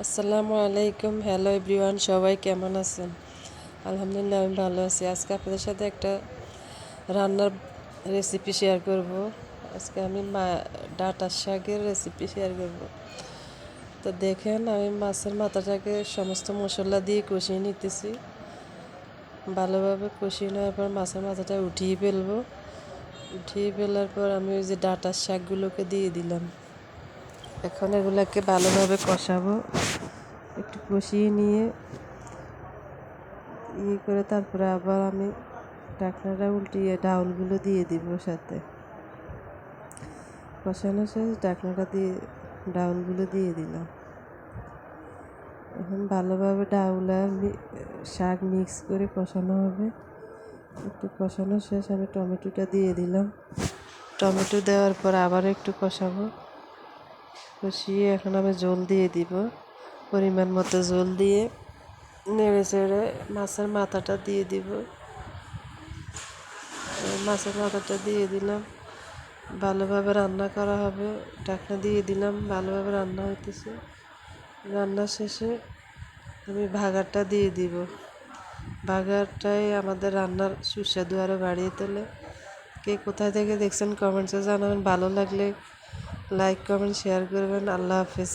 আসসালামু আলাইকুম। Hello everyone, সবাই কেমন আছেন? আলহামদুলিল্লাহ, আমি ভালো আছি। আজকে আপনাদের সাথে একটা রান্নার রেসিপি শেয়ার করব। আজকে আমি ডাঁটার শাকের রেসিপি শেয়ার করব। তো দেখেন, আমি মাছের মাথাটাকে সমস্ত মশলা দিয়ে কষিয়ে নিতেছি। ভালোভাবে কষিয়ে নেওয়ার পর মাছের মাথাটা উঠিয়ে ফেলবো। উঠিয়ে ফেলার পর আমি ওই যে ডাঁটার শাকগুলোকে দিয়ে দিলাম। এখন এগুলোকে ভালোভাবে কষাবো। একটু কষিয়ে নিয়ে করে তারপরে আবার আমি ঢাকনাটা উল্টিয়ে ডাউলগুলো দিয়ে দিব সাথে। কষানো শেষ, ঢাকনাটা দিয়ে ডাউলগুলো দিয়ে দিলাম। এখন ভালোভাবে ডাউল আর শাক মিক্স করে কষানো হবে। একটু কষানো শেষ, আমি টমেটোটা দিয়ে দিলাম। টমেটো দেওয়ার পর আবার একটু কষাবো। কষিয়ে এখন আমি জল দিয়ে দিব। পরিমাণ মতো জল দিয়ে নেড়ে চেড়ে মাছের মাথাটা দিয়ে দিব। মাছের মাথাটা দিয়ে দিলাম। ভালোভাবে রান্না করা হবে। ঢাকনা দিয়ে দিলাম, ভালোভাবে রান্না হইতেছে। রান্না শেষে আমি ভাগারটা দিয়ে দিব। ভাগারটাই আমাদের রান্নার সুস্বাদু আরও বাড়িয়ে তোলে। কে কোথায় থেকে দেখছেন কমেন্টসে জানাবেন। ভালো লাগলে লাইক কমেন্ট শেয়ার করবেন। আল্লাহ হাফেজ।